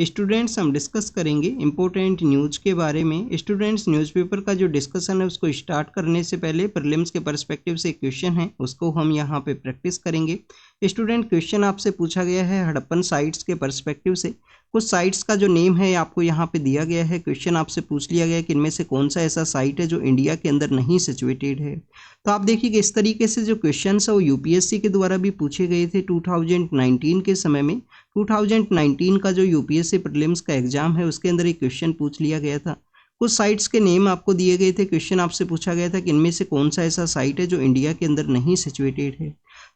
Students हम discuss करेंगे important news के बारे में। स्टूडेंट्स न्यूज़पेपर का जो डिस्कशन है उसको स्टार्ट करने से पहले प्रीलिम्स के पर्सपेक्टिव से क्वेश्चन है उसको हम यहाँ पे प्रैक्टिस करेंगे। स्टूडेंट क्वेश्चन आपसे पूछा गया है हड़प्पन साइट्स के पर्सपेक्टिव से। कुछ साइट्स का जो नेम है आपको यहाँ पे दिया गया है। क्वेश्चन आपसे पूछ लिया गया है कि इनमें से कौन सा ऐसा साइट है जो इंडिया के अंदर नहीं सिचुएटेड है। तो आप देखिए कि इस तरीके से जो क्वेश्चन है वो यूपीएससी के द्वारा भी पूछे गए थे 2019 के समय में। 2019 का जो यूपीएससी प्रीलिम्स का एग्जाम है उसके अंदर एक क्वेश्चन पूछ लिया गया था। कुछ साइट्स के नेम आपको दिए गए थे। क्वेश्चन आपसे पूछा गया था कि इनमें से कौन सा ऐसा साइट है जो इंडिया के अंदर नहीं सिचुएटेड है।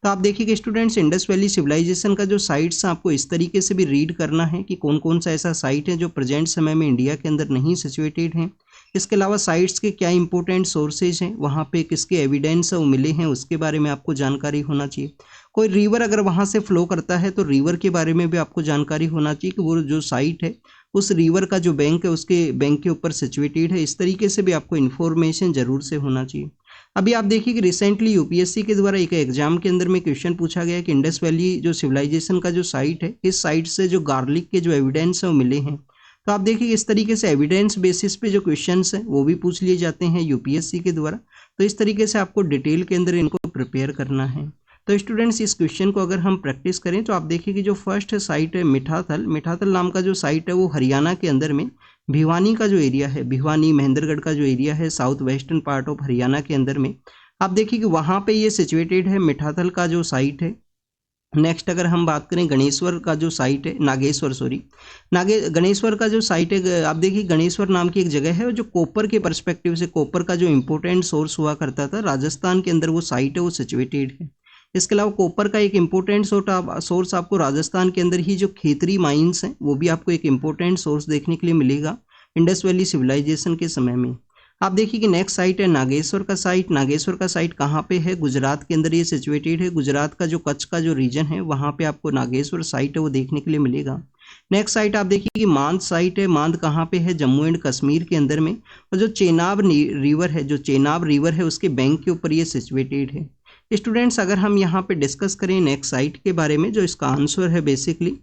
तो आप देखिए कि स्टूडेंट्स इंडस वैली सिविलाइजेशन का जो साइट्स आपको इस तरीके से भी रीड करना है कि कौन कौन सा ऐसा साइट है जो प्रेजेंट समय में इंडिया के अंदर नहीं सिचुएटेड है। इसके अलावा साइट्स के क्या इंपॉर्टेंट सोर्सेज हैं, वहाँ पे किसके एविडेंस वो मिले हैं उसके बारे में आपको जानकारी होना चाहिए। कोई रिवर अगर वहाँ से फ्लो करता है तो रिवर के बारे में भी आपको जानकारी होना चाहिए कि वो जो साइट है उस रिवर का जो बैंक है उसके बैंक के ऊपर सिचुएटेड है। इस तरीके से भी आपको इन्फॉर्मेशन जरूर से होना चाहिए। अभी आप देखिए कि रिसेंटली यूपीएससी के द्वारा एक एग्जाम के अंदर में क्वेश्चन पूछा गया कि इंडस वैली जो सिविलाइजेशन का जो साइट है इस साइट से जो गार्लिक के जो एविडेंस है वो मिले हैं। तो आप देखिए इस तरीके से एविडेंस बेसिस पे जो क्वेश्चंस हैं वो भी पूछ लिए जाते हैं यूपीएससी के द्वारा। तो इस तरीके से आपको डिटेल के अंदर इनको प्रिपेयर करना है। तो स्टूडेंट्स इस क्वेश्चन को अगर हम प्रैक्टिस करें तो आप देखिए कि जो फर्स्ट साइट है मिठाथल नाम का जो साइट है वो हरियाणा के अंदर में भिवानी का जो एरिया है, भिवानी महेंद्रगढ़ का जो एरिया है south western part of Haryana के अंदर में आप देखिए कि वहाँ पे ये सिचुएटेड है मिठाथल का जो साइट है। नेक्स्ट अगर हम बात करें गणेश्वर का जो साइट है गणेश्वर का जो साइट है आप देखिए गणेश्वर नाम की एक जगह है जो कॉपर के पर्सपेक्टिव से कॉपर का जो इंपॉर्टेंट सोर्स हुआ करता था राजस्थान के अंदर वो साइट है वो सिचुएटेड है। इसके अलावा कॉपर का एक इम्पोर्टेंट सोर्स आपको राजस्थान के अंदर ही जो खेतरी माइंस हैं वो भी आपको एक इम्पोर्टेंट सोर्स देखने के लिए मिलेगा इंडस वैली सिविलाइजेशन के समय में। आप देखिए कि नेक्स्ट साइट है नागेश्वर का साइट कहाँ पे है, गुजरात के अंदर ये सिचुएटेड है। गुजरात का जो कच्छ का जो रीजन है वहाँ पे आपको नागेश्वर साइट है वो देखने के लिए मिलेगा। नेक्स्ट साइट आप देखिए कि मांद साइट है। मांद कहाँ पे है, जम्मू एंड कश्मीर के अंदर में। और जो चेनाब रिवर है उसके बैंक के ऊपर ये सिचुएटेड है। स्टूडेंट्स अगर हम यहाँ पे डिस्कस करें नेक्स्ट साइट के बारे में जो इसका आंसर है बेसिकली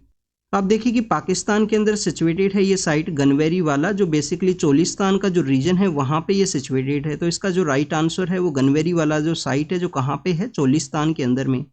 आप देखिए कि पाकिस्तान के अंदर सिचुएटेड है ये साइट गनवेरी वाला जो बेसिकली चोलिस्तान का जो रीजन है वहाँ पे ये सिचुएटेड है। तो इसका जो राइट आंसर है वो गनवेरी वाला जो साइट है जो कहाँ पे है, चोलिस्तान के अंदर में।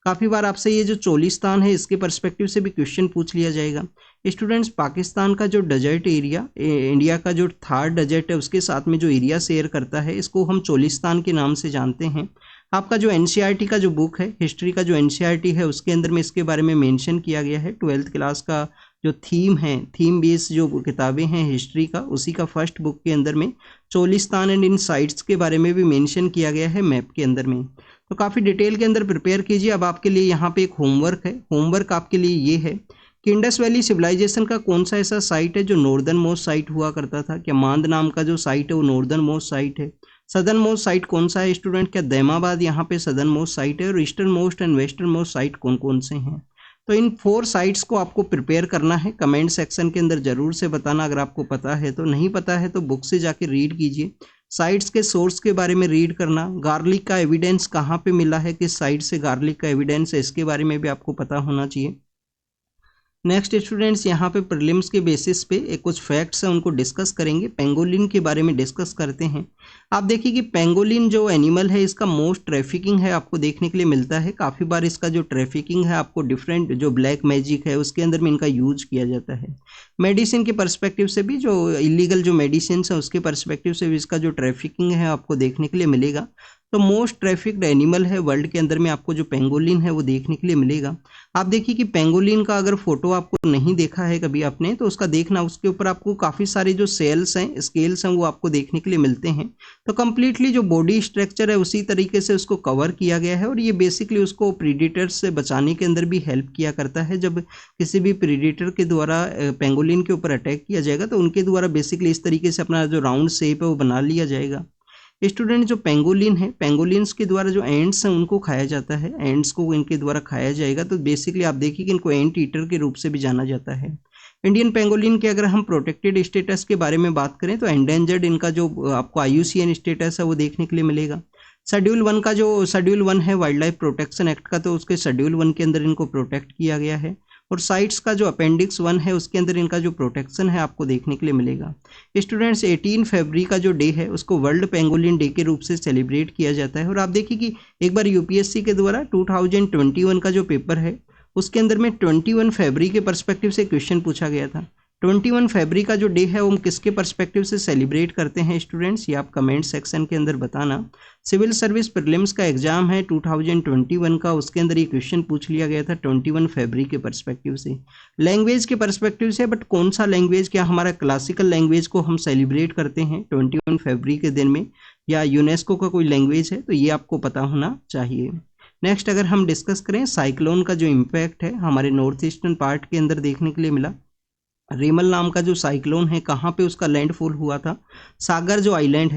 काफ़ी बार आपसे ये जो चोलिस्तान है इसके पर्सपेक्टिव से भी क्वेश्चन पूछ लिया जाएगा। स्टूडेंट्स पाकिस्तान का जो डेजर्ट एरिया इंडिया का जो थार डेजर्ट है उसके साथ में जो एरिया शेयर करता है इसको हम चोलिस्तान के नाम से जानते हैं। आपका जो एनसीईआरटी का जो बुक है हिस्ट्री का जो एनसीईआरटी है उसके अंदर में इसके बारे में मेंशन किया गया है। 12th क्लास का जो थीम बेस्ड जो किताबें हैं हिस्ट्री का उसी का फर्स्ट बुक के अंदर में चोलिस्तान एंड इन साइट्स के बारे में भी मेंशन किया गया है मैप के अंदर में। तो काफ़ी डिटेल के अंदर प्रिपेयर कीजिए। अब आपके लिए यहाँ पे एक होमवर्क है। होमवर्क आपके लिए ये है कि इंडस वैली सिविलाइजेशन का कौन सा ऐसा साइट है जो नॉर्दर्न मोस्ट साइट हुआ करता था। क्या मांद नाम का जो साइट है वो नॉर्दर्न मोस्ट साइट है। सदर्न मोस्ट साइट कौन सा है स्टूडेंट, क्या दैमाबाद यहाँ पे सदर्न मोस्ट साइट है। और eastern most and western most site कौन कौन से हैं। तो इन 4 साइट्स को आपको प्रिपेयर करना है। कमेंट सेक्शन के अंदर जरूर से बताना अगर आपको पता है तो, नहीं पता है तो बुक से जाके रीड कीजिए। साइट्स के सोर्स के बारे में रीड करना, गार्लिक का एविडेंस कहाँ पे मिला है, किस साइट से गार्लिक का एविडेंस है इसके बारे में भी आपको पता होना चाहिए। नेक्स्ट स्टूडेंट्स यहाँ पे प्रीलिम्स के बेसिस पे एक कुछ फैक्ट्स हैं उनको डिस्कस करेंगे। पेंगोलिन के बारे में डिस्कस करते हैं। आप देखिए कि पेंगोलिन जो एनिमल है इसका मोस्ट ट्रैफिकिंग है आपको देखने के लिए मिलता है। काफ़ी बार इसका जो ट्रैफिकिंग है आपको डिफरेंट जो ब्लैक मैजिक है उसके अंदर में इनका यूज किया जाता है। मेडिसिन के पर्सपेक्टिव से भी जो इलीगल जो मेडिसिन है उसके पर्सपेक्टिव से भी इसका जो ट्रैफिकिंग है आपको देखने के लिए मिलेगा। तो मोस्ट ट्रैफिक्ड एनिमल है वर्ल्ड के अंदर में आपको जो पेंगोलिन है वो देखने के लिए मिलेगा। आप देखिए कि पेंगोलिन का अगर फोटो आपको नहीं देखा है कभी आपने तो उसका देखना, उसके ऊपर आपको काफ़ी सारे जो सेल्स हैं स्केल्स हैं वो आपको देखने के लिए मिलते हैं। तो कम्प्लीटली जो बॉडी स्ट्रक्चर है उसी तरीके से उसको कवर किया गया है और ये बेसिकली उसको प्रीडेटर्स से बचाने के अंदर भी हेल्प किया करता है। जब किसी भी प्रीडेटर के द्वारा पेंगोलिन के ऊपर अटैक किया जाएगा तो उनके द्वारा बेसिकली इस तरीके से अपना जो राउंड शेप है वो बना लिया जाएगा। स्टूडेंट जो पेंगोलिन है, पेंगोलिन्स के द्वारा जो एंड्स हैं उनको खाया जाता है। एंड्स को इनके द्वारा खाया जाएगा तो बेसिकली आप देखिए कि इनको एंट ईटर के रूप से भी जाना जाता है। इंडियन पेंगोलिन के अगर हम प्रोटेक्टेड स्टेटस के बारे में बात करें तो एंडेंजर्ड इनका जो आपको IUCN स्टेटस है वो देखने के लिए मिलेगा। शेड्यूल 1 का जो शेड्यूल 1 है वाइल्ड लाइफ प्रोटेक्शन एक्ट का तो उसके शेड्यूल 1 के अंदर इनको प्रोटेक्ट किया गया है। और साइट्स का जो अपेंडिक्स 1 है उसके अंदर इनका जो प्रोटेक्शन है आपको देखने के लिए मिलेगा। स्टूडेंट्स 18 फरवरी का जो डे है उसको वर्ल्ड पेंगोलिन डे के रूप से सेलिब्रेट किया जाता है। और आप देखिए कि एक बार यूपीएससी के द्वारा 2021 का जो पेपर है उसके अंदर में 21 फरवरी के पर्सपेक्टिव से क्वेश्चन पूछा गया था। 21 फरवरी का जो डे है वो हम किसके पर्सपेक्टिव से सेलिब्रेट करते हैं स्टूडेंट्स, ये आप कमेंट सेक्शन के अंदर बताना। सिविल सर्विस प्रीलिम्स का एग्जाम है 2021 का, उसके अंदर ये क्वेश्चन पूछ लिया गया था 21 फरवरी के पर्सपेक्टिव से, लैंग्वेज के पर्सपेक्टिव से। बट कौन सा लैंग्वेज, क्या हमारा क्लासिकल लैंग्वेज को हम सेलिब्रेट करते हैं 21 फरवरी के दिन में, या यूनेस्को का कोई लैंग्वेज है, तो ये आपको पता होना चाहिए। नेक्स्ट अगर हम डिस्कस करें साइक्लोन का जो इम्पैक्ट है हमारे नॉर्थ ईस्टर्न पार्ट के अंदर देखने के लिए मिला। रेमल नाम का जो साइक्लोन है कहाँ पे उसका लैंडफॉल हुआ था, सागर जो आइलैंड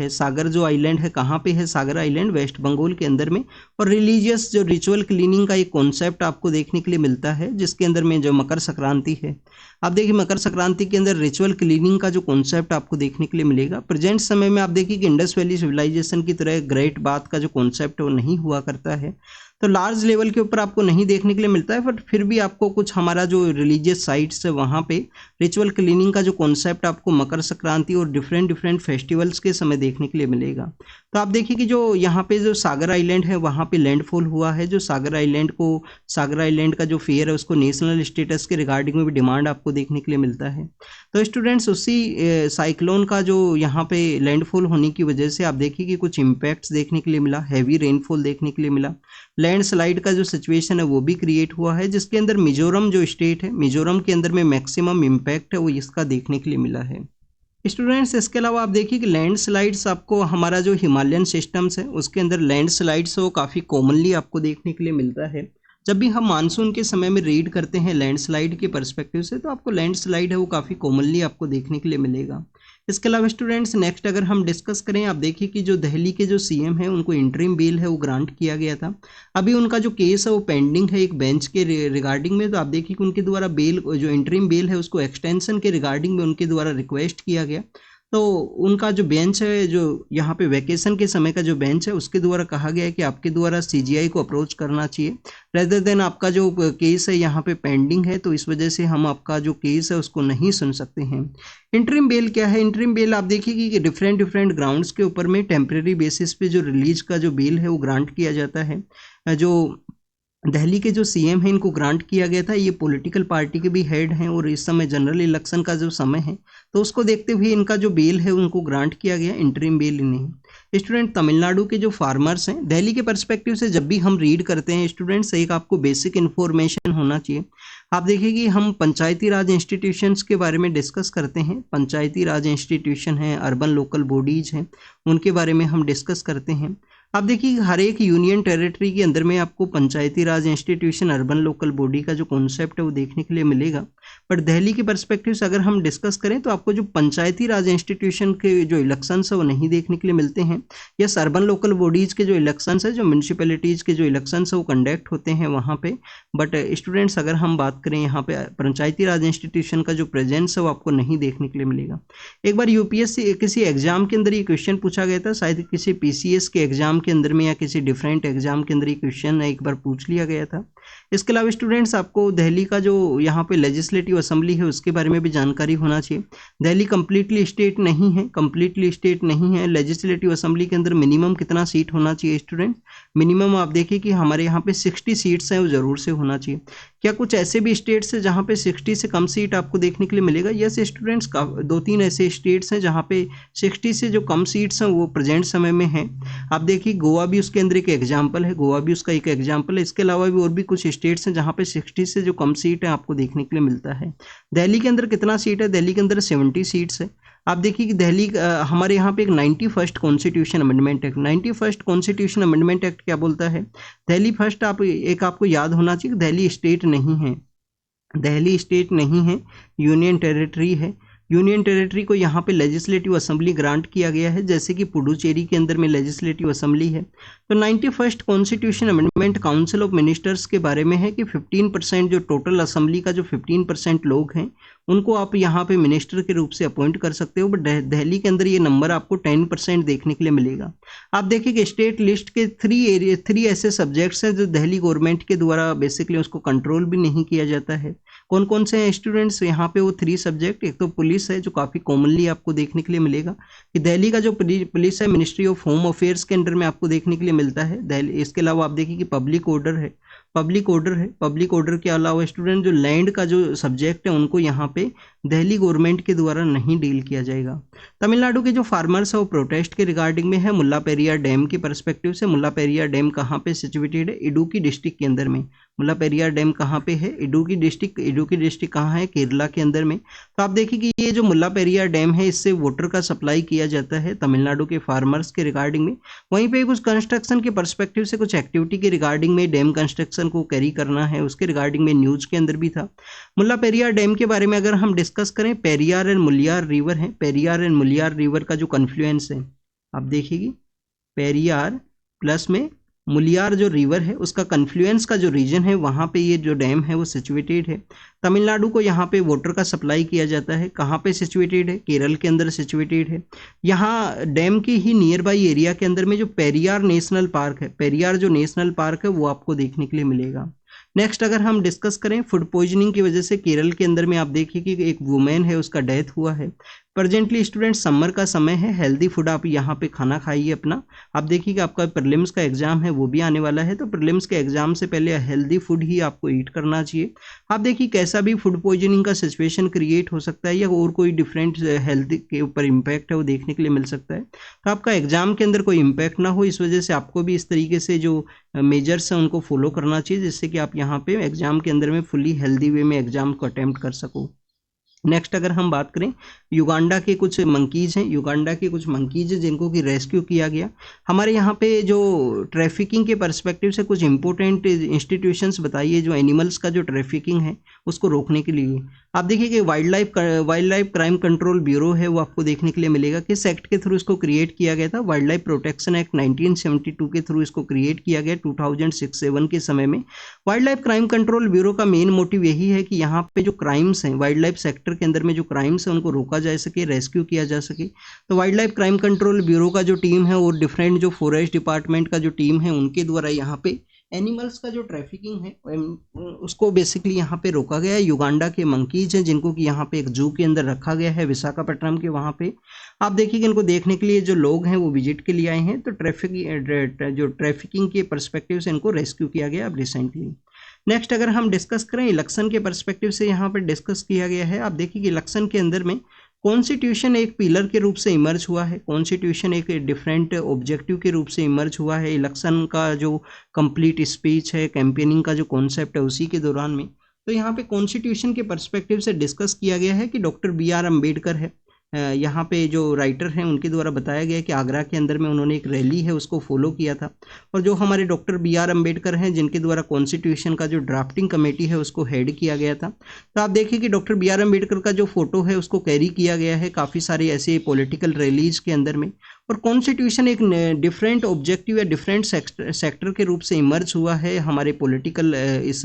है कहाँ पे है, सागर आइलैंड वेस्ट बंगाल के अंदर में। और रिलीजियस जो रिचुअल क्लीनिंग का एक कॉन्सेप्ट आपको देखने के लिए मिलता है जिसके अंदर में जो मकर संक्रांति है, आप देखिए मकर संक्रांति के अंदर रिचुअल क्लीनिंग का जो कॉन्सेप्ट आपको देखने के लिए मिलेगा। प्रेजेंट समय में आप देखिए कि इंडस वैली सिविलाइजेशन की तरह ग्रेट बाथ का जो कॉन्सेप्ट है वो नहीं हुआ करता है, तो लार्ज लेवल के ऊपर आपको नहीं देखने के लिए मिलता है। बट फिर भी आपको कुछ हमारा जो रिलीजियस साइट्स है वहाँ पे रिचुअल क्लीनिंग का जो कॉन्सेप्ट आपको मकर संक्रांति और डिफरेंट फेस्टिवल्स के समय देखने के लिए मिलेगा। तो आप देखिए कि जो यहाँ पे जो सागर आइलैंड है वहाँ पे लैंडफॉल हुआ है, जो सागर आइलैंड का जो फेयर है उसको नेशनल स्टेटस के रिगार्डिंग में भी डिमांड आपको देखने के लिए मिलता है। तो स्टूडेंट्स उसी साइक्लोन का जो यहाँ पे लैंडफॉल होने की वजह से आप देखिए कि कुछ इम्पैक्ट्स देखने के लिए मिला, हैवी रेनफॉल देखने के लिए मिला, लैंडस्लाइड का जो सिचुएशन है वो भी क्रिएट हुआ है, जिसके अंदर मिजोरम जो स्टेट है, मिजोरम के अंदर में मैक्सिमम इम्पैक्ट है वो इसका देखने के लिए मिला है। स्टूडेंट्स इसके अलावा आप देखिए कि लैंडस्लाइड्स आपको हमारा जो हिमालयन सिस्टम्स है उसके अंदर लैंडस्लाइड्स वो काफ़ी कॉमनली आपको देखने के लिए मिलता है। जब भी हम मानसून के समय में रीड करते हैं लैंडस्लाइड के पर्सपेक्टिव से तो आपको लैंडस्लाइड है वो काफ़ी कॉमनली आपको देखने के लिए मिलेगा। इसके अलावा स्टूडेंट्स नेक्स्ट अगर हम डिस्कस करें, आप देखिए कि जो दिल्ली के जो सीएम है उनको इंटरिम बेल है वो ग्रांट किया गया था। अभी उनका जो केस है वो पेंडिंग है एक बेंच के रिगार्डिंग में, तो आप देखिए कि उनके द्वारा बेल जो इंटरिम बेल है उसको एक्सटेंशन के रिगार्डिंग में उनके द्वारा रिक्वेस्ट किया गया। तो उनका जो बेंच है, जो यहाँ पे वैकेशन के समय का जो बेंच है उसके द्वारा कहा गया है कि आपके द्वारा सीजीआई को अप्रोच करना चाहिए रेदर देन आपका जो केस है यहाँ पे पेंडिंग है, तो इस वजह से हम आपका जो केस है उसको नहीं सुन सकते हैं। इंटरिम बेल क्या है? इंटरिम बेल आप देखिए कि डिफरेंट ग्राउंड्स के ऊपर में टेम्परेरी बेसिस पे जो रिलीज का जो बेल है वो ग्रांट किया जाता है। जो दिल्ली के जो सीएम हैं इनको ग्रांट किया गया था, ये पॉलिटिकल पार्टी के भी हेड हैं और इस समय जनरल इलेक्शन का जो समय है तो उसको देखते हुए इनका जो बेल है उनको ग्रांट किया गया, इंटरिम बेल नहीं। स्टूडेंट तमिलनाडु के जो फार्मर्स हैं, दिल्ली के पर्सपेक्टिव से जब भी हम रीड करते हैं स्टूडेंट्स एक आपको बेसिक इन्फॉर्मेशन होना चाहिए। आप देखिए कि हम पंचायती राज इंस्टीट्यूशंस के बारे में डिस्कस करते हैं, पंचायती राज इंस्टीट्यूशन हैं, अर्बन लोकल बॉडीज हैं, उनके बारे में हम डिस्कस करते हैं। आप देखिए हर एक यूनियन टेरिटरी के अंदर में आपको पंचायती राज इंस्टीट्यूशन अर्बन लोकल बॉडी का जो कॉन्सेप्ट है वो देखने के लिए मिलेगा। बट दिल्ली के पर्सपेक्टिव से अगर हम डिस्कस करें तो आपको जो पंचायती राज इंस्टीट्यूशन के जो इलेक्शंस है वो नहीं देखने के लिए मिलते हैं। यस, अर्बन लोकल बॉडीज़ के जो इलेक्शंस है, जो म्यूनसिपैलिटीज़ के जो इलेक्शंस है वो कंडक्ट होते हैं वहाँ पे। बट स्टूडेंट्स अगर हम बात करें यहाँ पे पंचायती राज इंस्टीट्यूशन का जो प्रेजेंस है वो आपको नहीं देखने के लिए मिलेगा। एक बार यूपीएससी किसी एग्जाम के अंदर ये क्वेश्चन पूछा गया था, शायद किसी पीसीएस के एग्जाम के अंदर में या किसी डिफरेंट एग्जाम के अंदर ये क्वेश्चन एक बार पूछ लिया गया था। इसके अलावा स्टूडेंट्स आपको दिल्ली का जो यहाँ पे लेजिस्लेटिव असेंबली है उसके बारे में भी जानकारी होना चाहिए। दिल्ली कंप्लीटली स्टेट नहीं है, लेजिस्लेटिव असेंबली के अंदर मिनिमम कितना सीट होना चाहिए स्टूडेंट? मिनिमम आप देखिए कि हमारे यहाँ पे 60 सीट्स हैं वो जरूर से होना चाहिए। क्या कुछ ऐसे भी स्टेट्स हैं जहाँ पे 60 से कम सीट आपको देखने के लिए मिलेगा? यस स्टूडेंट्स, का 2-3 ऐसे स्टेट्स हैं जहाँ पे 60 से जो कम सीट्स हैं वो प्रेजेंट समय में हैं। आप देखिए गोवा भी उसके अंदर एक एग्जाम्पल है, इसके अलावा भी और भी कुछ स्टेट्स हैं जहाँ पे 60 से जो कम सीट है आपको देखने के लिए मिलता है। दिल्ली के अंदर कितना सीट है? दिल्ली के अंदर 70 सीट्स है। आप देखिए कि दिल्ली हमारे यहाँ पे एक 91st constitution amendment act, 91st constitution amendment act क्या बोलता है? दिल्ली फर्स्ट आपको याद होना चाहिए, दिल्ली स्टेट नहीं है, यूनियन टेरिटरी है। यूनियन टेरिटरी को यहाँ पे लेजिस्लेटिव असेंबली ग्रांट किया गया है, जैसे कि पुडुचेरी के अंदर में लेजिस्लेटिव असेंबली है। तो 91st constitution amendment council of ministers के बारे में है कि 15% जो टोटल असेंबली का जो 15% लोग हैं उनको आप यहाँ पे मिनिस्टर के रूप से अपॉइंट कर सकते हो, बट दिल्ली के अंदर ये नंबर आपको 10% देखने के लिए मिलेगा। आप देखिए कि स्टेट लिस्ट के 3 ऐसे सब्जेक्ट्स हैं जो दिल्ली गवर्नमेंट के द्वारा बेसिकली उसको कंट्रोल भी नहीं किया जाता है। कौन कौन से हैं स्टूडेंट्स यहाँ पे वो 3 सब्जेक्ट? एक तो पुलिस है जो काफ़ी कॉमनली आपको देखने के लिए मिलेगा कि दिल्ली का जो पुलिस है मिनिस्ट्री ऑफ होम अफेयर्स के अंडर में आपको देखने के लिए मिलता है दिल्ली। इसके अलावा आप देखिए कि पब्लिक ऑर्डर है, पब्लिक ऑर्डर के अलावा स्टूडेंट जो लैंड का जो सब्जेक्ट है उनको यहाँ पे दिल्ली गवर्नमेंट के द्वारा नहीं डील किया जाएगा। तमिलनाडु के जो फार्मर्स है वो प्रोटेस्ट के रिगार्डिंग में है मुल्ला पेरियार डैम के परस्पेक्टिव से। मुल्ला पेरियार डैम कहाँ पे सिचुएटेड है? इडुक्की डिस्ट्रिक्ट के अंदर में। मुल्ला पेरियार डैम कहाँ पे है? इडुक्की डिस्ट्रिक्ट कहाँ है? केरला के अंदर में। तो आप देखिए कि ये जो मुल्ला पेरियार डैम है इससे वाटर का सप्लाई किया जाता है तमिलनाडु के फार्मर्स के रिगार्डिंग में। वहीं पे कुछ कंस्ट्रक्शन के परस्पेक्टिव से कुछ एक्टिविटी के रिगार्डिंग में डैम कंस्ट्रक्शन को कैरी करना है उसके रिगार्डिंग में न्यूज के अंदर भी था। मुल्ला पेरियार डैम के बारे में अगर हम डिस्कस करें, पेरियार एंड मुलियार रिवर है, पेरियार एंड मुलियार रिवर का जो कन्फ्लुएंस है आप देखिए पेरियार प्लस में मुलियार जो रिवर है उसका कन्फ्लुएंस का जो रीजन है वहाँ पे ये जो डैम है वो सिचुएटेड है। तमिलनाडु को यहाँ पे वाटर का सप्लाई किया जाता है। कहाँ पे सिचुएटेड है? केरल के अंदर सिचुएटेड है। यहाँ डैम के ही नियर बाई एरिया के अंदर में जो पेरियार नेशनल पार्क है, पेरियार जो नेशनल पार्क है वो आपको देखने के लिए मिलेगा। नेक्स्ट अगर हम डिस्कस करें फूड पॉइजनिंग की वजह से केरल के अंदर में आप देखिए कि एक वुमेन है उसका डेथ हुआ है। प्रेजेंटली स्टूडेंट समर का समय है, हेल्दी फूड आप यहाँ पे खाना खाइए अपना। आप देखिए कि आपका प्रीलिम्स का एग्जाम है वो भी आने वाला है, तो प्रीलिम्स के एग्जाम से पहले हेल्दी फूड ही आपको ईट करना चाहिए। आप देखिए कैसा भी फूड पॉइजनिंग का सिचुएशन क्रिएट हो सकता है या और कोई डिफरेंट हेल्थ के ऊपर इम्पैक्ट है वो देखने के लिए मिल सकता है। तो आपका एग्जाम के अंदर कोई इम्पैक्ट ना हो इस वजह से आपको भी इस तरीके से जो मेजर्स हैं उनको फॉलो करना चाहिए जिससे कि आप यहाँ पे एग्जाम के अंदर में फुली हेल्दी वे में एग्जाम को अटेम्प्ट कर सको। नेक्स्ट अगर हम बात करें युगांडा के कुछ मंकीज हैं, युगांडा के कुछ मंकीज हैं जिनको कि रेस्क्यू किया गया। हमारे यहाँ पे जो ट्रैफिकिंग के पर्सपेक्टिव से कुछ इंपॉर्टेंट इंस्टीट्यूशंस बताइए जो एनिमल्स का जो ट्रैफिकिंग है उसको रोकने के लिए। आप देखिए कि wild life crime control bureau है वो आपको देखने के लिए मिलेगा। किस एक्ट के थ्रू इसको क्रिएट किया गया था? वाइल्ड लाइफ प्रोटेक्शन एक्ट 1972 के थ्रू इसको क्रिएट किया गया 2006-7 के समय में। Wild life crime control bureau का मेन मोटिव यही है कि यहाँ पे जो क्राइम्स हैं वाइल्ड लाइफ सेक्टर के अंदर में जो क्राइम्स हैं उनको रोका जा सके, रेस्क्यू किया जा सके। तो wild life crime control bureau का जो टीम है और डिफरेंट जो फॉरेस्ट डिपार्टमेंट का जो टीम है उनके द्वारा यहाँ पे एनिमल्स का जो ट्रैफिकिंग है उसको बेसिकली यहाँ पे रोका गया है। युगांडा के मंकीज हैं जिनको कि यहाँ पे एक जू के अंदर रखा गया है विशाखापट्टनम के वहाँ पे। आप देखिए कि इनको देखने के लिए जो लोग हैं वो विजिट के लिए आए हैं, तो ट्रैफिकिंग के परस्पेक्टिव से इनको रेस्क्यू किया गया अब रिसेंटली। नेक्स्ट अगर हम डिस्कस करें इलेक्शन के परस्पेक्टिव से यहाँ पर डिस्कस किया गया है। आप देखिए कि इलेक्शन के अंदर में कॉन्स्टिट्यूशन एक पिलर के रूप से इमर्ज हुआ है, कॉन्स्टिट्यूशन एक डिफरेंट ऑब्जेक्टिव के रूप से इमर्ज हुआ है। इलेक्शन का जो कंप्लीट स्पीच है, कैंपेनिंग का जो कॉन्सेप्ट है उसी के दौरान में। तो यहाँ पे कॉन्स्टिट्यूशन के पर्सपेक्टिव से डिस्कस किया गया है कि डॉक्टर BR अम्बेडकर है, यहाँ पे जो राइटर हैं उनके द्वारा बताया गया कि आगरा के अंदर में उन्होंने एक रैली है उसको फॉलो किया था। और जो हमारे डॉक्टर BR अम्बेडकर हैं जिनके द्वारा कॉन्स्टिट्यूशन का जो ड्राफ्टिंग कमेटी है उसको हेड किया गया था। तो आप देखिए कि डॉक्टर BR अम्बेडकर का जो फोटो है उसको कैरी किया गया है काफ़ी सारे ऐसे पॉलिटिकल रैलीज के अंदर में। और कॉन्स्टिट्यूशन एक डिफरेंट ऑब्जेक्टिव या डिफरेंट सेक्टर के रूप से इमर्ज हुआ है हमारे पॉलिटिकल इस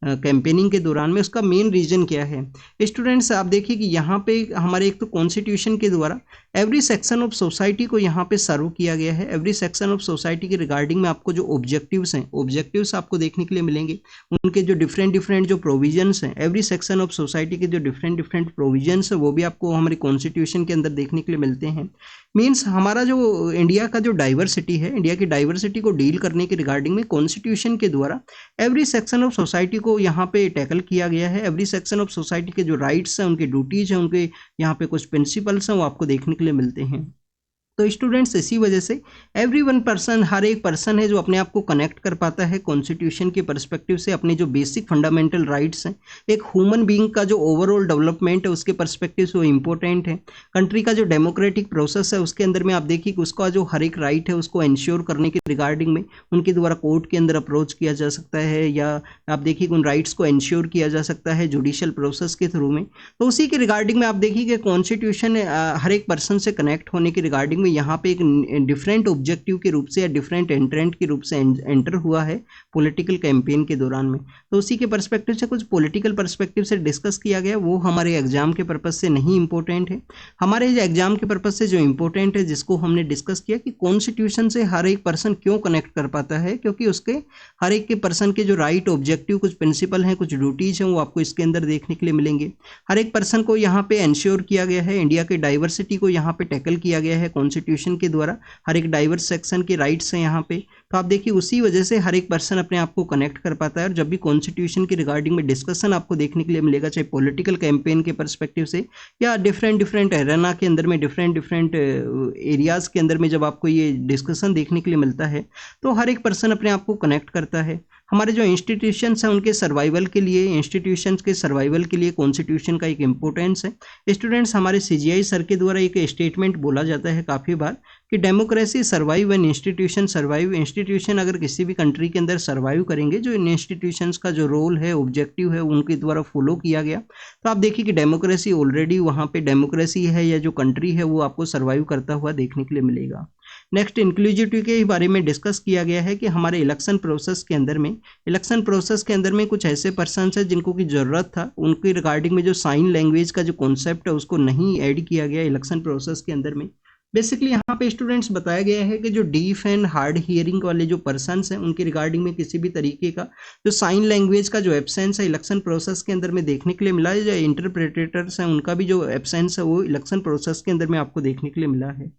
कैंपेनिंग के दौरान में। उसका मेन रीजन क्या है स्टूडेंट्स? आप देखिए कि यहाँ पे हमारे एक तो कॉन्स्टिट्यूशन के द्वारा एवरी सेक्शन ऑफ सोसाइटी को यहाँ पे सर्व किया गया है। एवरी सेक्शन ऑफ सोसाइटी के रिगार्डिंग में आपको जो ऑब्जेक्टिव्स हैं, ऑब्जेक्टिव्स आपको देखने के लिए मिलेंगे, उनके जो डिफरेंट जो प्रोविजंस हैं, एवरी सेक्शन ऑफ सोसाइटी के जो डिफरेंट प्रोविजंस है वो भी आपको हमारे कॉन्स्टिट्यूशन के अंदर देखने के लिए मिलते हैं। मीन्स हमारा जो इंडिया का जो डाइवर्सिटी है, इंडिया की डाइवर्सिटी को डील करने के रिगार्डिंग में कॉन्स्टिट्यूशन के द्वारा एवरी सेक्शन ऑफ सोसाइटी को यहाँ पे टैकल किया गया है। एवरी सेक्शन ऑफ सोसाइटी के जो राइट्स हैं, उनके ड्यूटीज हैं, उनके यहाँ पे कुछ प्रिंसिपल्स हैं वो आपको देखने के लिए मिलते हैं। तो स्टूडेंट्स इसी वजह से एवरी वन पर्सन, हर एक पर्सन है जो अपने आप को कनेक्ट कर पाता है कॉन्स्टिट्यूशन के पर्सपेक्टिव से अपने जो बेसिक फंडामेंटल राइट्स हैं, एक ह्यूमन बीइंग का जो ओवरऑल डेवलपमेंट है उसके पर्सपेक्टिव से वो इम्पोर्टेंट है। कंट्री का जो डेमोक्रेटिक प्रोसेस है उसके अंदर में आप देखिए कि उसका जो हर एक राइट है उसको इंश्योर करने के रिगार्डिंग में उनके द्वारा कोर्ट के अंदर अप्रोच किया जा सकता है, या आप देखिए कि उन राइट्स को इंश्योर किया जा सकता है जुडिशियल प्रोसेस के थ्रू में। तो उसी के रिगार्डिंग में आप देखिए कि कॉन्स्टिट्यूशन हर एक पर्सन से कनेक्ट होने के रिगार्डिंग में यहाँ पे एक डिफरेंट ऑब्जेक्टिव के रूप से या डिफरेंट एंट्रेंट के रूप से एंटर हुआ है पॉलिटिकल कैंपेन के दौरान में। तो उसी के पर्सपेक्टिव से कुछ पॉलिटिकल पर्सपेक्टिव से डिस्कस किया गया, वो हमारे एग्जाम के पर्पज से नहीं इंपॉर्टेंट है। हमारे एग्जाम के पर्पज से जो इंपॉर्टेंट है, जिसको हमने डिस्कस किया कि कॉन्स्टिट्यूशन से हर एक पर्सन क्यों कनेक्ट कर पाता है, क्योंकि उसके हर एक के पर्सन के जो राइट ऑब्जेक्टिव कुछ प्रिंसिपल हैं, कुछ ड्यूटीज हैं, वो आपको इसके अंदर देखने के लिए मिलेंगे। हर एक पर्सन को यहाँ पे इंश्योर किया गया है, इंडिया के डाइवर्सिटी को यहाँ पे टैकल किया गया है कॉन्स्टिट्यूशन के द्वारा, हर एक डाइवर्स सेक्शन के राइट्स हैं यहाँ पे। तो आप देखिए उसी वजह से हर एक पर्सन अपने आप को कनेक्ट कर पाता है, और जब भी कॉन्स्टिट्यूशन के रिगार्डिंग में डिस्कशन आपको देखने के लिए मिलेगा, चाहे पॉलिटिकल कैंपेन के पर्सपेक्टिव से या डिफरेंट एरेना के अंदर में डिफरेंट एरियाज के अंदर में जब आपको ये डिस्कशन देखने के लिए मिलता है, तो हर एक पर्सन अपने आप को कनेक्ट करता है। हमारे जो इंस्टीट्यूशंस हैं उनके सर्वाइवल के लिए, इंस्टीट्यूशंस के सर्वाइवल के लिए कॉन्स्टिट्यूशन का एक इम्पोर्टेंस है। स्टूडेंट्स, हमारे CGI सर के द्वारा एक स्टेटमेंट बोला जाता है काफ़ी बार कि democracy survive and institution survive. Institution अगर किसी भी कंट्री के अंदर सर्वाइव करेंगे, जो इन इंस्टीट्यूशंस का जो रोल है, ऑब्जेक्टिव है, उनके द्वारा फॉलो किया गया, तो आप देखिए कि डेमोक्रेसी ऑलरेडी वहाँ पे डेमोक्रेसी है या जो कंट्री है वो आपको सर्वाइव करता हुआ देखने के लिए मिलेगा। नेक्स्ट, इंक्लूसिविटी के बारे में डिस्कस किया गया है कि हमारे इलेक्शन प्रोसेस के अंदर में कुछ ऐसे पर्सन्स हैं जिनको की ज़रूरत था, उनके रिगार्डिंग में जो साइन लैंग्वेज का जो कॉन्सेप्ट है उसको नहीं ऐड किया गया इलेक्शन प्रोसेस के अंदर में। बेसिकली यहाँ पे स्टूडेंट्स बताया गया है कि जो डीफ एंड हार्ड हियरिंग वाले जो पर्सन्स हैं उनके रिगार्डिंग में किसी भी तरीके का जो साइन लैंग्वेज का जो एब्सेंस है इलेक्शन प्रोसेस के अंदर में देखने के लिए मिला है, जो इंटरप्रेटेटर्स हैं उनका भी जो एब्सेंस है वो इलेक्शन प्रोसेस के अंदर में आपको देखने के लिए मिला है।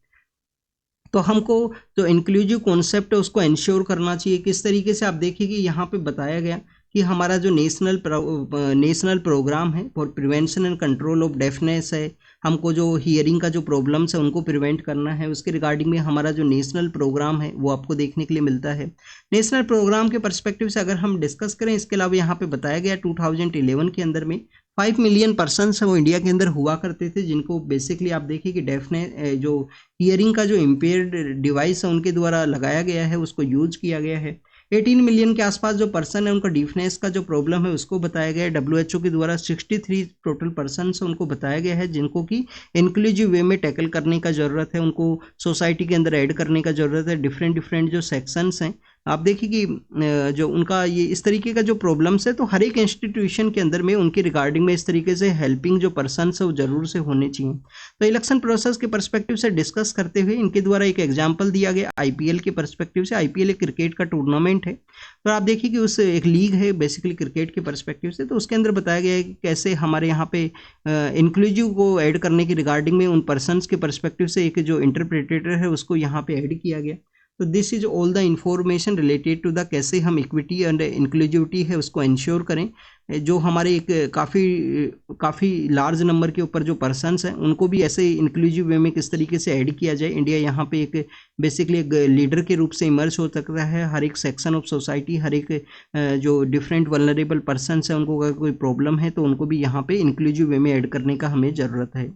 तो हमको जो इंक्लूसिव कॉन्सेप्ट है उसको इंश्योर करना चाहिए। किस तरीके से, आप देखिए कि यहाँ पे बताया गया कि हमारा जो नेशनल प्रोग्राम है for prevention and control of deafness है, हमको जो हियरिंग का जो प्रॉब्लम्स है उनको प्रिवेंट करना है, उसके रिगार्डिंग में हमारा जो नेशनल प्रोग्राम है वो आपको देखने के लिए मिलता है। नेशनल प्रोग्राम के पर्सपेक्टिव से अगर हम डिस्कस करें, इसके अलावा यहाँ पे बताया गया 2011 के अंदर में 5 मिलियन पर्सनस वो इंडिया के अंदर हुआ करते थे, जिनको बेसिकली आप देखिए कि डेफनेस जो हियरिंग का जो इम्पेयर्ड डिवाइस है उनके द्वारा लगाया गया है, उसको यूज किया गया है। 18 मिलियन के आसपास जो पर्सन है उनका डीफनेस का जो प्रॉब्लम है उसको बताया गया है। WHO के द्वारा 63 टोटल पर्सन है उनको बताया गया है जिनको कि इंक्लूसिव वे में टैकल करने का ज़रूरत है, उनको सोसाइटी के अंदर ऐड करने का ज़रूरत है। डिफरेंट जो सेक्शंस हैं, आप देखिए कि जो उनका ये इस तरीके का जो प्रॉब्लम्स है, तो हर एक इंस्टीट्यूशन के अंदर में उनकी रिगार्डिंग में इस तरीके से हेल्पिंग जो पर्सन्स है वो जरूर से होने चाहिए। तो इलेक्शन प्रोसेस के पर्सपेक्टिव से डिस्कस करते हुए इनके द्वारा एक एग्जांपल दिया गया IPL के पर्सपेक्टिव से। IPL एक क्रिकेट का टूर्नामेंट है, तो आप देखिए कि उस एक लीग है बेसिकली क्रिकेट के पर्सपेक्टिव से, तो उसके अंदर बताया गया है कि कैसे हमारे यहाँ पे इंक्लूसिव को ऐड करने की रिगार्डिंग में उन पर्सनस के पर्सपेक्टिव से एक जो इंटरप्रेटेटर है उसको यहाँ पे ऐड किया गया। तो this is all the information related to the कैसे हम इक्विटी एंड इंक्लूसिविटी है उसको इंश्योर करें। जो हमारे एक काफ़ी लार्ज नंबर के ऊपर जो पर्सन्स हैं उनको भी ऐसे इंक्लूसिव वे में किस तरीके से ऐड किया जाए। इंडिया यहाँ पे एक बेसिकली एक लीडर के रूप से इमर्ज हो सकता है। हर एक सेक्शन ऑफ सोसाइटी, हर एक जो डिफरेंट वल्नरेबल पर्सन्स हैं उनको अगर कोई प्रॉब्लम है तो उनको भी यहाँ पे इंक्लूसिव वे में ऐड करने का हमें ज़रूरत है।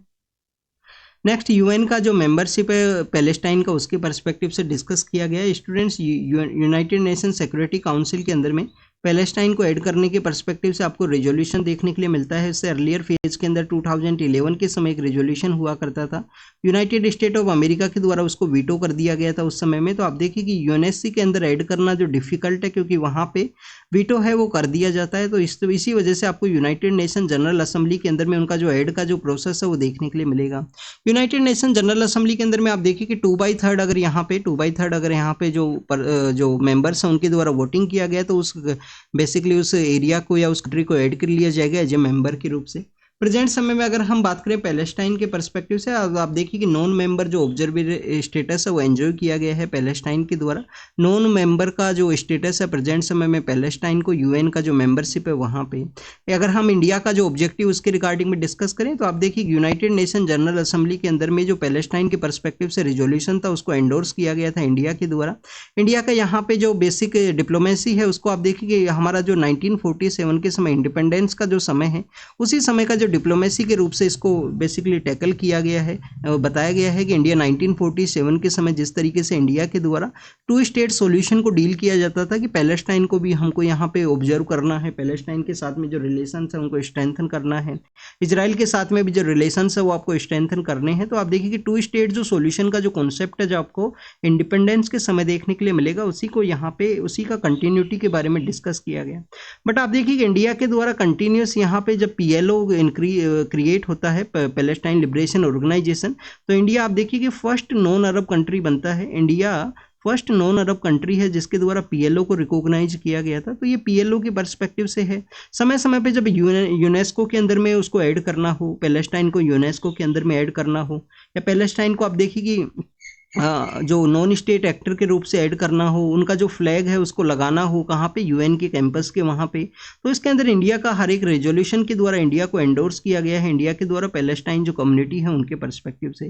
नेक्स्ट, UN का जो मेंबरशिप है पैलेस्टाइन का, उसके पर्सपेक्टिव से डिस्कस किया गया है। Students, United nation security council के अंदर में पैलेस्टाइन को ऐड करने के पर्सपेक्टिव से आपको रेजोल्यूशन देखने के लिए मिलता है। इससे अर्लियर फेज के अंदर 2011 के समय एक रेजोल्यूशन हुआ करता था, यूनाइटेड स्टेट ऑफ अमेरिका के द्वारा उसको वीटो कर दिया गया था उस समय में। तो आप देखिए कि UNSC के अंदर ऐड करना जो डिफिकल्ट है, क्योंकि वहाँ पे वीटो है वो कर दिया जाता है। तो इसी वजह से आपको यूनाइटेड नेशन जनरल असेंबली के अंदर में उनका जो ऐड का जो प्रोसेस है वो देखने के लिए मिलेगा। यूनाइटेड नेशन जनरल असेंबली के अंदर में आप देखिए कि 2/3 अगर यहाँ पे जो मेंबर्स हैं उनके द्वारा वोटिंग किया गया तो उस बेसिकली उस एरिया को या उस कंट्री को ऐड कर लिया जाएगा एज ए मेंबर के रूप से। प्रेजेंट समय में अगर हम बात करें पैलेस्टाइन के पर्सपेक्टिव से, आप देखिए कि नॉन मेंबर जो ऑब्जर्वर स्टेटस है वो एंजॉय किया गया है पैलेस्टाइन के द्वारा। नॉन मेंबर का जो स्टेटस है प्रेजेंट समय में पैलेस्टाइन को UN का जो मेंबरशिप है वहाँ पे। अगर हम इंडिया का जो ऑब्जेक्टिव उसके रिगार्डिंग में डिस्कस करें तो आप देखिए यूनाइटेड नेशन जनरल असेंबली के अंदर में जो पैलेस्टाइन के पर्सपेक्टिव से रिजोल्यूशन था उसको एंडोर्स किया गया था इंडिया के द्वारा। इंडिया का यहाँ पे जो बेसिक डिप्लोमेसी है उसको आप देखिए कि हमारा जो 1947 के समय इंडिपेंडेंस का जो समय है उसी समय का जो डिप्लोमेसी के रूप से इसको बेसिकली टैकल किया गया है। बताया गया है कि इंडिया 1947 के समय जिस तरीके से इंडिया के द्वारा 2 स्टेट सॉल्यूशन को डील किया जाता था कि पैलेस्टाइन को भी हमको यहाँ पे ऑब्जर्व करना है, पैलेस्टाइन के साथ में जो रिलेशन है उनको स्ट्रेंथन करना है, इजराइल के साथ में भी जो रिलेशन है वो आपको स्ट्रेंथन करने हैं। तो आप देखिए कि 2 स्टेट जो सॉल्यूशन का जो कॉन्सेप्ट है जो आपको इंडिपेंडेंस के समय देखने के लिए मिलेगा, उसी को यहाँ पे उसी का कंटिन्यूटी के बारे में डिस्कस किया गया। बट आप देखिए कि इंडिया के द्वारा कंटिन्यूस यहाँ पे जब PLO क्रिएट होता है, पैलेस्टाइन लिबरेशन ऑर्गेनाइजेशन, तो इंडिया आप देखिए कि फर्स्ट नॉन अरब कंट्री बनता है। India first non Arab country है जिसके द्वारा PLO को रिकॉग्नाइज किया गया था। तो ये PLO के पर्सपेक्टिव से है। समय समय पे जब यूनेस्को के अंदर में उसको ऐड करना हो, पैलेस्टाइन को यूनेस्को के अंदर में ऐड करना हो, या पैलेस्टाइन को आप देखिए कि जो नॉन स्टेट एक्टर के रूप से ऐड करना हो, उनका जो फ्लैग है उसको लगाना हो कहाँ पे, UN के कैंपस के वहाँ पे, तो इसके अंदर इंडिया का हर एक रेजोल्यूशन के द्वारा इंडिया को एंडोर्स किया गया है, इंडिया के द्वारा पैलेस्टाइन जो कम्युनिटी है उनके पर्सपेक्टिव से।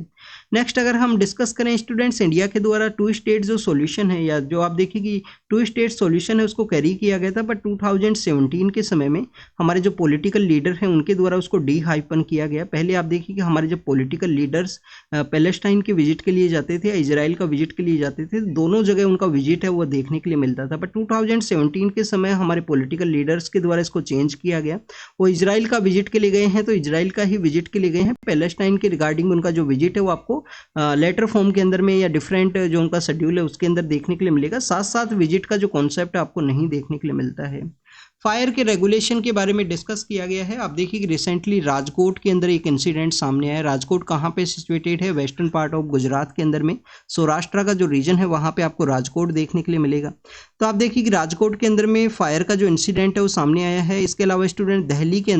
नेक्स्ट अगर हम डिस्कस करें स्टूडेंट्स, इंडिया के द्वारा 2 स्टेट जो सॉल्यूशन है, या जो आप देखिए कि 2 स्टेट सॉल्यूशन है उसको कैरी किया गया था, बट 2017 के समय में हमारे जो पॉलिटिकल लीडर हैं उनके द्वारा उसको डीहाइपन किया गया। पहले आप देखिए कि हमारे जो पॉलिटिकल लीडर्स पैलेस्टाइन के विजिट के लिए जाते थे, इजराइल का विजिट के लिए जाते थे, दोनों जगह उनका विजिट है वो देखने के लिए मिलता था। बट 2017 के समय हमारे पॉलिटिकल लीडर्स के द्वारा इसको चेंज किया गया, वो इजराइल का विजिट के लिए गए हैं तो इजराइल का ही विजिट के लिए गए हैं। पैलेस्टाइन के रिगार्डिंग उनका जो विजिट है वो आपको लेटर फॉर्म के अंदर में या डिफरेंट जो उनका शेड्यूल है उसके अंदर देखने के लिए मिलेगा। साथ साथ विजिट का जो कॉन्सेप्ट है आपको नहीं देखने के लिए मिलता है। फायर के रेगुलेशन के बारे में डिस्कस किया गया है। आप देखिए कि रिसेंटली राजकोट के अंदर एक इंसिडेंट सामने आया है। राजकोट कहाँ पे सिचुएटेड है, वेस्टर्न पार्ट ऑफ गुजरात के अंदर में, सौराष्ट्र का जो रीजन है वहाँ पे आपको राजकोट देखने के लिए मिलेगा। तो आप देखिए कि राजकोट के अंदर में फायर का जो इंसिडेंट है वो सामने आया है। इसके अलावा स्टूडेंट दिल्ली के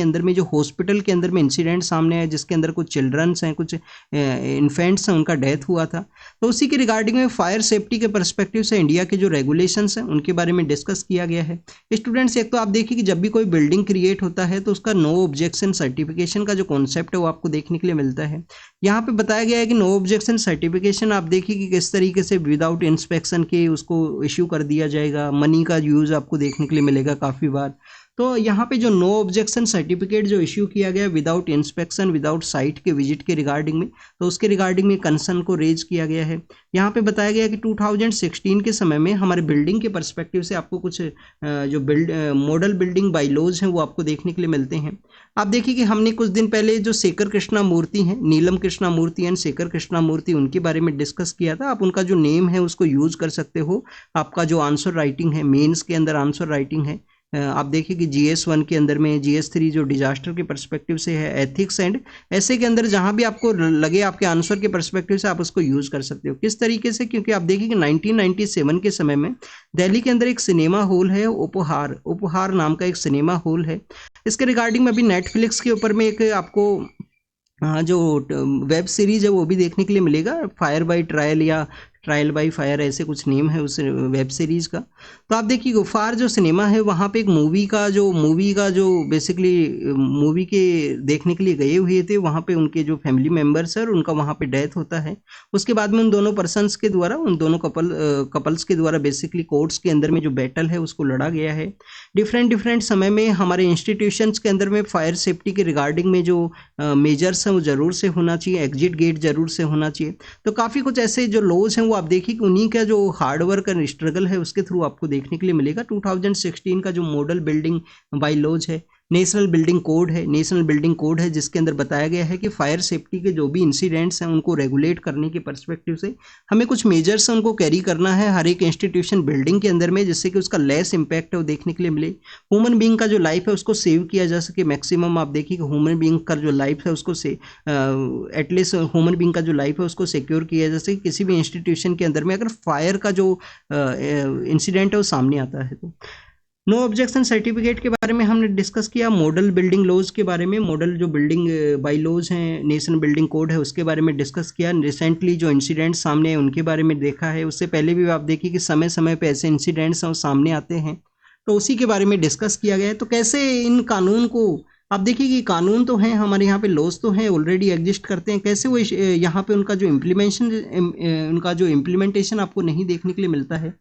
अंदर में जो हॉस्पिटल के अंदर में इंसिडेंट सामने आया जिसके अंदर कुछ चिल्ड्रंस हैं, कुछ इन्फेंट्स हैं, उनका डेथ हुआ था। तो उसी के रिगार्डिंग में फायर सेफ्टी के परस्पेक्टिव से इंडिया के जो रेगुलेशंस हैं उनके बारे में डिस्कस किया गया है। स्टूडेंट्स एक तो आप देखिए कि जब भी कोई बिल्डिंग क्रिएट होता है तो उसका नो ऑब्जेक्शन सर्टिफिकेशन का जो कॉन्सेप्ट है वो आपको देखने के लिए मिलता है। यहाँ पे बताया गया है कि नो ऑब्जेक्शन सर्टिफिकेशन आप देखिए कि किस तरीके से विदाउट इंस्पेक्शन के उसको इश्यू कर दिया जाएगा। मनी का यूज़ आपको देखने के लिए मिलेगा काफ़ी बार। तो यहाँ पे जो नो ऑब्जेक्शन सर्टिफिकेट जो इश्यू किया गया विदाउट इंस्पेक्शन, विदाउट साइट के विजिट के रिगार्डिंग में, तो उसके रिगार्डिंग में कंसर्न को रेज किया गया है। यहाँ पे बताया गया कि 2016 के समय में हमारे बिल्डिंग के पर्सपेक्टिव से आपको कुछ जो मॉडल बिल्डिंग बाईलॉज हैं वो आपको देखने के लिए मिलते हैं। आप देखिए कि हमने कुछ दिन पहले जो शेखर कृष्णा मूर्ति हैं, नीलम कृष्णा मूर्ति एंड शेखर कृष्णा मूर्ति, उनके बारे में डिस्कस किया था। आप उनका जो नेम है उसको यूज कर सकते हो। आपका जो आंसर राइटिंग है, मेंस के अंदर आंसर राइटिंग है, आप देखिए कि GS1 के अंदर में, GS3 जो डिजास्टर के पर्सपेक्टिव से है, एथिक्स एंड ऐसे के अंदर जहां भी आपको लगे आपके आंसर के पर्सपेक्टिव से आप उसको यूज कर सकते हो। किस तरीके से, क्योंकि आप देखिए कि 1997 के समय में दिल्ली के अंदर एक सिनेमा हॉल है, उपहार नाम का एक सिनेमा हॉल है। इसके रिगार्डिंग में अभी नेटफ्लिक्स के ऊपर में एक आपको जो वेब सीरीज है वो भी देखने के लिए मिलेगा, फायर बाय ट्रायल या ट्रायल बाय फायर ऐसे कुछ नेम है उस वेब सीरीज़ का। तो आप देखिए गुफार जो सिनेमा है वहाँ पे एक मूवी का जो बेसिकली मूवी के देखने के लिए गए हुए थे, वहाँ पे उनके जो फैमिली मेम्बर्स है और उनका वहाँ पे डेथ होता है। उसके बाद में उन दोनों पर्सनस के द्वारा, उन दोनों कपल्स के द्वारा बेसिकली कोर्ट्स के अंदर में जो बैटल है उसको लड़ा गया है। डिफरेंट समय में हमारे इंस्टीट्यूशंस के अंदर में फायर सेफ्टी के रिगार्डिंग में जो मेजर्स हैं वो ज़रूर से होना चाहिए, एग्जिट गेट ज़रूर से होना चाहिए। तो काफ़ी कुछ ऐसे जो लॉज हैं वो आप देखिए कि उन्हीं का जो हार्डवर्क एंड स्ट्रगल है उसके थ्रू आपको देखने के लिए मिलेगा। 2016 का जो मॉडल बिल्डिंग बाय लॉज है, नेशनल बिल्डिंग कोड है जिसके अंदर बताया गया है कि फायर सेफ्टी के जो भी इंसिडेंट्स हैं उनको रेगुलेट करने के पर्सपेक्टिव से हमें कुछ मेजर्स हैं उनको कैरी करना है हर एक इंस्टीट्यूशन बिल्डिंग के अंदर में, जिससे कि उसका लेस इम्पैक्ट है वो देखने के लिए मिले। ह्यूमन बीइंग का जो लाइफ है उसको सेव किया जा सके मैक्सिमम। आप देखिए कि ह्यूमन बीइंग का जो लाइफ है उसको एटलीस्ट ह्यूमन बीइंग का जो लाइफ है उसको सिक्योर किया जा सके किसी भी इंस्टीट्यूशन के अंदर में अगर फायर का जो इंसिडेंट है वो सामने आता है। तो नो ऑब्जेक्शन सर्टिफिकेट के बारे में हमने डिस्कस किया। मॉडल बिल्डिंग लॉज के बारे में, मॉडल जो बिल्डिंग बाई लॉज हैं, नेशनल बिल्डिंग कोड है उसके बारे में डिस्कस किया। रिसेंटली जो इंसिडेंट्स सामने हैं उनके बारे में देखा है। उससे पहले भी आप देखिए कि समय समय पे ऐसे इंसिडेंट्स हैं सामने आते हैं, तो उसी के बारे में डिस्कस किया गया है। तो कैसे इन कानून को, आप देखिए कि कानून तो हैं हमारे यहाँ पे, लॉज तो हैं ऑलरेडी एग्जिस्ट करते हैं, कैसे वो यहाँ पे उनका जो इम्प्लीमेंटेशन आपको नहीं देखने के लिए मिलता है।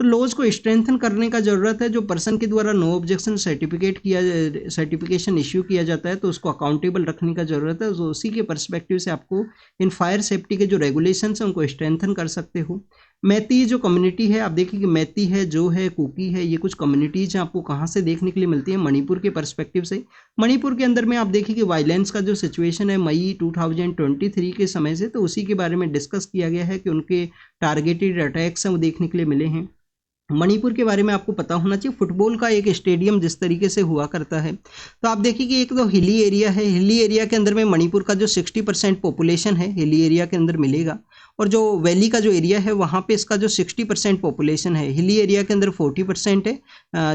तो लॉज को स्ट्रेंथन करने का ज़रूरत है। जो पर्सन के द्वारा नो ऑब्जेक्शन सर्टिफिकेशन इश्यू किया जाता है तो उसको अकाउंटेबल रखने का ज़रूरत है। तो उसी के पर्सपेक्टिव से आपको इन फायर सेफ्टी के जो रेगुलेशंस हैं उनको स्ट्रेंथन कर सकते हो। मैती जो कम्युनिटी है, आप देखिए कि मैती है, जो है, कुकी है, ये कुछ कम्युनिटीज हैं, आपको कहाँ से देखने के लिए मिलती है? मणिपुर के पर्सपेक्टिव से। मणिपुर के अंदर में आप देखिए कि वायलेंस का जो सिचुएशन है मई 2023 के समय से, तो उसी के बारे में डिस्कस किया गया है कि उनके टारगेटेड अटैक्स हैं वो देखने के लिए मिले हैं। मणिपुर के बारे में आपको पता होना चाहिए, फुटबॉल का एक स्टेडियम जिस तरीके से हुआ करता है। तो आप देखिए कि एक तो हिली एरिया है, हिली एरिया के अंदर में मणिपुर का जो 60% पॉपुलेशन है हिली एरिया के अंदर मिलेगा, और जो वैली का जो एरिया है वहाँ पे इसका जो 60% पॉपुलेशन है। हिली एरिया के अंदर 40% है,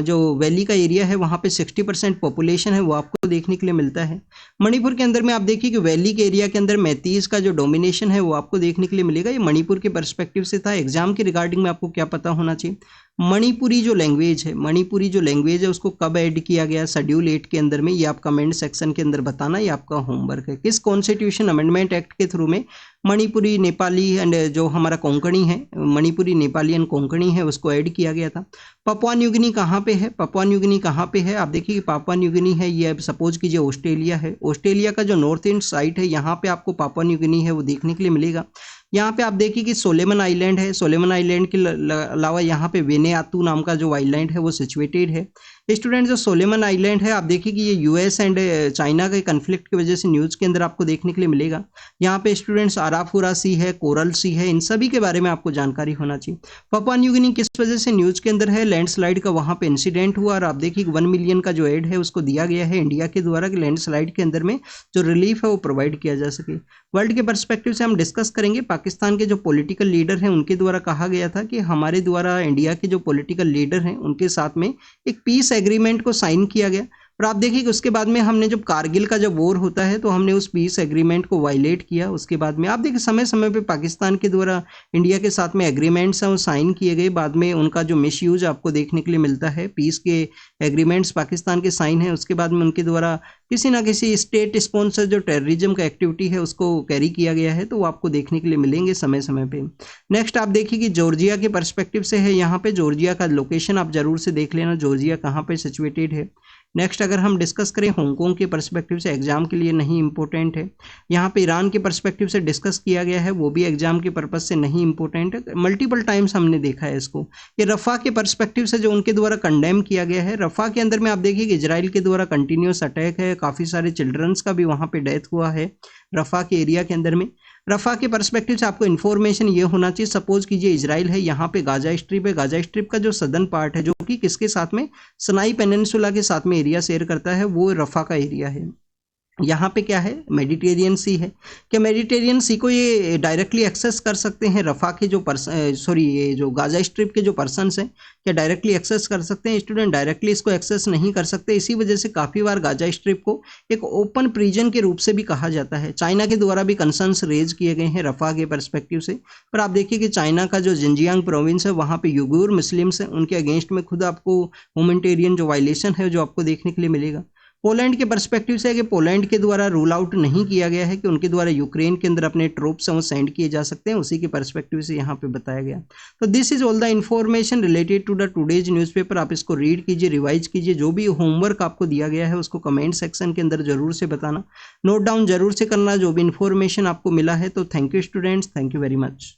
जो वैली का एरिया है वहाँ पे 60% पॉपुलेशन है वो आपको देखने के लिए मिलता है। मणिपुर के अंदर में आप देखिए कि वैली के एरिया के अंदर मैतीस का जो डोमिनेशन है वो आपको देखने के लिए मिलेगा। ये मणिपुर के पर्सपेक्टिव से था। एग्जाम के रिगार्डिंग में आपको क्या पता होना चाहिए? मणिपुरी जो लैंग्वेज है, मणिपुरी जो लैंग्वेज है उसको कब ऐड किया गया शेड्यूल 8 के अंदर में, ये आप कमेंट सेक्शन के अंदर बताना, ये आपका होमवर्क है। किस कॉन्स्टिट्यूशन अमेंडमेंट एक्ट के थ्रू में मणिपुरी, नेपाली एंड जो हमारा कोंकणी है, मणिपुरी, नेपाली एंड कोंकणी है, उसको ऐड किया गया था। पापुआ न्यू गिनी कहाँ पे है? पापुआ न्यू गिनी कहाँ पे है? आप देखिए कि पापुआ न्यू गिनी है, ये अब सपोज कीजिए ऑस्ट्रेलिया है। ऑस्ट्रेलिया का जो नॉर्थ ईस्ट साइड है यहाँ पे आपको पापुआ न्यू गिनी है वो देखने के लिए मिलेगा। यहाँ पे आप देखिए कि सोलेमन आइलैंड है, सोलेमन आइलैंड के अलावा यहाँ पे वेनेआतू नाम का जो आइलैंड है वो सिचुएटेड है। स्टूडेंट, जो सोलेमन आइलैंड है आप देखिए कि ये यूएस एंड चाइना के कन्फ्लिक्ट की वजह से न्यूज़ के अंदर आपको देखने के लिए मिलेगा। यहाँ पे स्टूडेंट्स आराफुरा सी है, कोरल सी है, इन सभी के बारे में आपको जानकारी होना चाहिए। पापुआ न्यू गिनी किस वजह से न्यूज़ के अंदर है? लैंडस्लाइड का वहाँ पे इंसिडेंट हुआ, और आप देखिए 1 मिलियन का जो एड है उसको दिया गया है इंडिया के द्वारा कि लैंडस्लाइड के अंदर में जो रिलीफ है वो प्रोवाइड किया जा सके। वर्ल्ड के पर्सपेक्टिव से हम डिस्कस करेंगे। पाकिस्तान के जो पॉलिटिकल लीडर हैं उनके द्वारा कहा गया था कि हमारे द्वारा इंडिया के जो पॉलिटिकल लीडर हैं उनके साथ में एक पीस एग्रीमेंट को साइन किया गया। और आप देखिए कि उसके बाद में हमने जब कारगिल का जब वॉर होता है तो हमने उस पीस एग्रीमेंट को वायलेट किया। उसके बाद में आप देखिए समय समय पे पाकिस्तान के द्वारा इंडिया के साथ में एग्रीमेंट्स हैं वो साइन किए गए, बाद में उनका जो मिसयूज आपको देखने के लिए मिलता है। पीस के एग्रीमेंट्स पाकिस्तान के साइन है, उसके बाद में उनके द्वारा किसी ना किसी स्टेट स्पॉन्सर जो टेररिज्म का एक्टिविटी है उसको कैरी किया गया है, तो वो आपको देखने के लिए मिलेंगे समय समय पे। नेक्स्ट आप देखिए कि जॉर्जिया के पर्सपेक्टिव से है, यहाँ पे जॉर्जिया का लोकेशन आप जरूर से देख लेना, जॉर्जिया कहाँ पे सिचुएटेड है। नेक्स्ट अगर हम डिस्कस करें हांगकांग के पर्सपेक्टिव से, एग्जाम के लिए नहीं इंपॉर्टेंट है। यहाँ पे ईरान के पर्सपेक्टिव से डिस्कस किया गया है, वो भी एग्जाम के पर्पज से नहीं इंपॉर्टेंट है। मल्टीपल टाइम्स हमने देखा है इसको। ये रफा के पर्सपेक्टिव से जो उनके द्वारा कंडेम किया गया है, रफा के अंदर में आप देखिए कि इजराइल के द्वारा कंटिन्यूस अटैक है, काफ़ी सारे चिल्ड्रंस का भी वहाँ पे डेथ हुआ है रफा के एरिया के अंदर में। रफा के पर्सपेक्टिव से आपको इन्फॉर्मेशन ये होना चाहिए, सपोज कीजिए इजराइल है, यहाँ पे गाजा स्ट्रिप है, गाजा स्ट्रिप का जो सदर्न पार्ट है जो कि किसके साथ में, सनाई पेनिनसुला के साथ में एरिया शेयर करता है, वो रफा का एरिया है। यहाँ पे क्या है? मेडिटेरियन सी है। क्या मेडिटेरियन सी को ये डायरेक्टली एक्सेस कर सकते हैं? रफा के जो ये जो गाजा स्ट्रिप के जो पर्सन्स हैं क्या डायरेक्टली एक्सेस कर सकते हैं? स्टूडेंट, डायरेक्टली इसको एक्सेस नहीं कर सकते। इसी वजह से काफ़ी बार गाजा स्ट्रिप को एक ओपन प्रिजन के रूप से भी कहा जाता है। चाइना के द्वारा भी कंसर्न्स रेज किए गए हैं रफा के पर्सपेक्टिव से। पर आप देखिए कि चाइना का जो जिंजियांग प्रोविंस है वहाँ पे युगुर मुस्लिम्स हैं, उनके अगेंस्ट में खुद आपको ह्यूमैनिटेरियन जो वायलेशन है जो आपको देखने के लिए मिलेगा। पोलैंड के पर्सपेक्टिव से है कि पोलैंड के द्वारा रूल आउट नहीं किया गया है कि उनके द्वारा यूक्रेन के अंदर अपने ट्रूप्स वो सेंड किए जा सकते हैं, उसी के पर्सपेक्टिव से यहाँ पे बताया गया। तो this is all the information related to the today's newspaper. आप इसको रीड कीजिए, रिवाइज कीजिए, जो भी होमवर्क आपको दिया गया है उसको कमेंट सेक्शन के अंदर जरूर से बताना, नोट डाउन जरूर से करना जो भी इन्फॉर्मेशन आपको मिला है। तो thank you students, thank you very much.